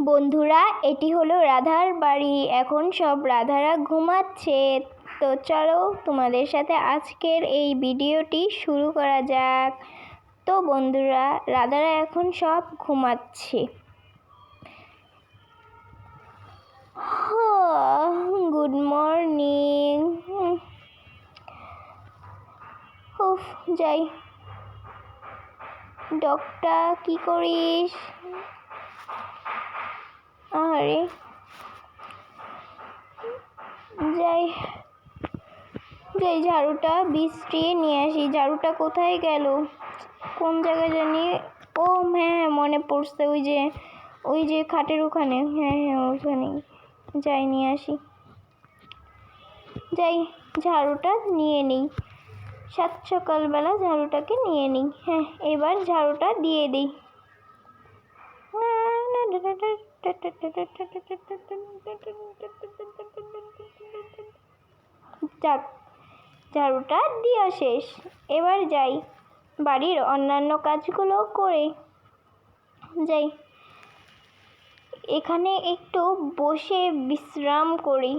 বন্ধুরা, এটি হলো রাধার বাড়ি। এখন সব রাধারা ঘুমাচ্ছে। তো চলো তোমাদের সাথে আজকের এই ভিডিওটি শুরু করা যাক। তো বন্ধুরা, রাধারা এখন সব ঘুমাচ্ছে। Good morning. উফ, যাই। ডগটা কি করিস? আরে যাই যাই, ঝাড়ুটা বিশ্রিয়ে নিয়ে আসি। ঝাড়ুটা কোথায় গেল? কোন জায়গায় জানি। ও হ্যাঁ, মনে পড়ছে, ওই যে খাটের ওখানে। হ্যাঁ, ওখানেই। যাই, নিয়ে আসি। যাই, ঝাড়ুটা নিয়ে নিই। সাত সকালবেলা ঝাড়ুটাকে নিয়ে নিই। হ্যাঁ, এবার ঝাড়ুটা দিয়ে দিই। যাক, ঝাড়ুটা দেওয়া শেষ। এবার যাই বাড়ির অন্যান্য কাজগুলো করে যাই। এখানে একটু বসে বিশ্রাম করি।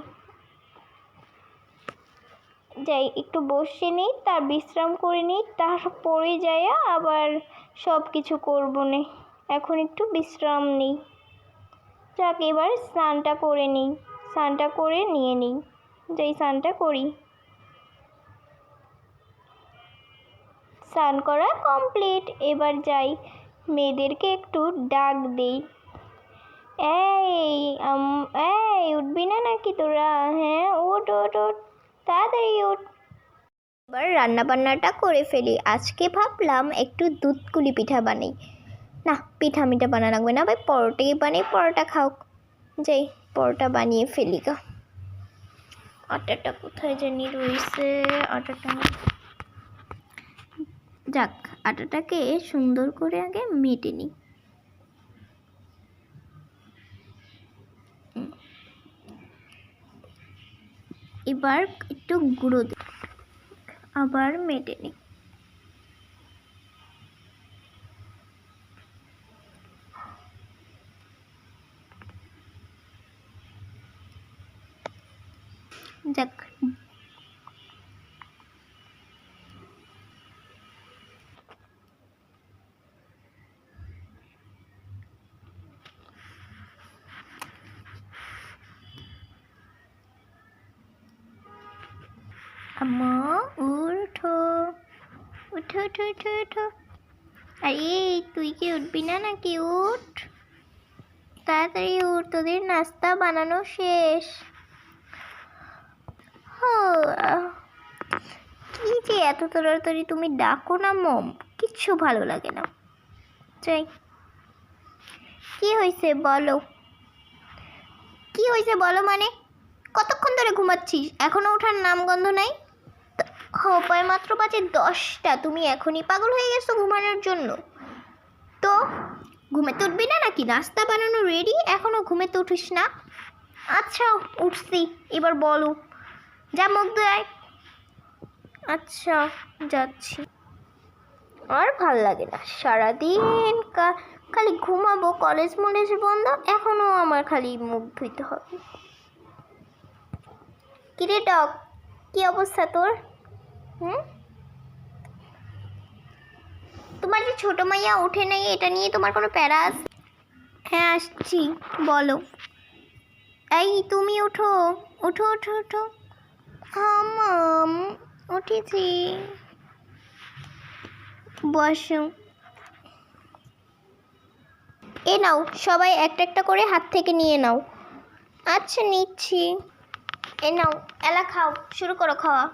যাই, একটু বসে নিই, তার বিশ্রাম করে নিই, তারপরে যাই আবার সব কিছু করবো না। এখন একটু বিশ্রাম নিই। যাক, এবার স্নানটা করে নিই। স্নানটা করে নিয়ে নিই। যাই, স্নানটা করি। স্নান করা কমপ্লিট। এবার যাই, মেয়েদেরকে একটু ডাক দিই। এই উঠবি না নাকি তোরা? হ্যাঁ, ওঠ ওঠ ওঠ, তাড়াতাড়ি ওঠ। এবার রান্নাবান্নাটা করে ফেলি। আজকে ভাবলাম একটু দুধ কুলি পিঠা বানাই। না, পিঠা মিঠা বানানো লাগবে না, ভাই পরোটাই বানাই, পরোটা খাও। যাই, পরোটা বানিয়ে ফেলি গা। আটাটা কোথায় জানি রয়েছে? আটাটা যাক, আটাটাকে সুন্দর করে আগে মেটে নিই। এবার একটু গুঁড়ো দিই, আবার মেটে নিই। যাক, আম্মা উঠো, উঠো উঠো উঠো উঠো। আরে তুই কি উঠবি না নাকি? উঠ, তাড়াতাড়ি উঠ, তোদের নাস্তা বানানো শেষ। কি যে এত তাড়াতাড়ি তুমি ডাকো না মম, কিচ্ছু ভালো লাগে না। যাই, কি হয়েছে বলো? কি হয়েছে বলো? মানে কতক্ষণ ধরে ঘুমাচ্ছিস? এখনো ওঠার নামগন্ধ নাই? খপায় মাত্র বাজে 10টা, তুমি এখনই পাগল হয়ে গেছো ঘুমানোর জন্য? তো ঘুমেতে উঠবি না নাকি? নাস্তা বানানো রেডি, এখনো ঘুমেতে উঠিস না? আচ্ছা উঠছি, এবার বলো। যা, মুখ ধুয়ে। আচ্ছা যাচ্ছি। আর ভাল লাগে না, সারাদিন খালি ঘুমাবো, কলেজ মলেজ বন্ধ, এখনো আমার খালি মুখ ধুইতে হবে। কিরে টক, কি অবস্থা তোর? তোমার যে ছোট মাইয়া ওঠে নাই, এটা নিয়ে তোমার কোনো প্যারা আছে? হ্যাঁ আসছি, বলো। এই তুমি ওঠো, ওঠো ওঠো ওঠো। মাম উঠেছি, বসো। এ নাও, সবাই একটা একটা করে হাত থেকে নিয়ে নাও। আচ্ছা নিচ্ছি। এ নাও, এলা খাও, শুরু করো খাওয়া।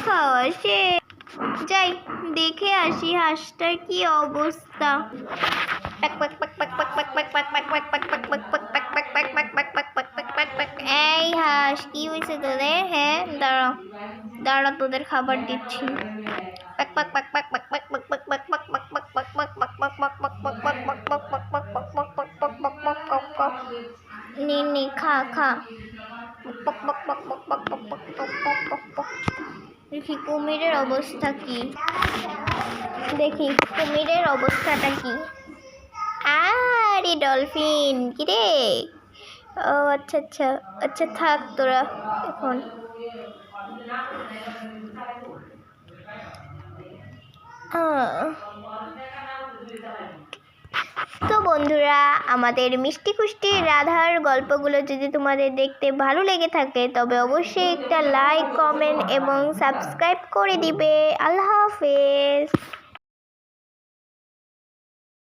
খাওয়া শেষ। যাই, দেখে আসি হাঁসটার কি অবস্থা। এই হাঁস, কি হয়েছে তোদের? হ্যাঁ, দাঁড়া দাঁড়া, তোদের খাবার দিচ্ছি। নে খা খা। দেখি কুমিরের অবস্থা কি, দেখি কুমিরের অবস্থাটা কি। আরে ডলফিন কি রে? ও আচ্ছা আচ্ছা আচ্ছা, থাক তোরা এখন। তো বন্ধুরা, আমাদের মিষ্টি খুষ্টি রাধার গল্পগুলো যদি তোমাদের দেখতে ভালো লেগে থাকে তবে অবশ্যই একটা লাইক, কমেন্ট এবং সাবস্ক্রাইব করে দিবে। আল্লাহ হাফেজ।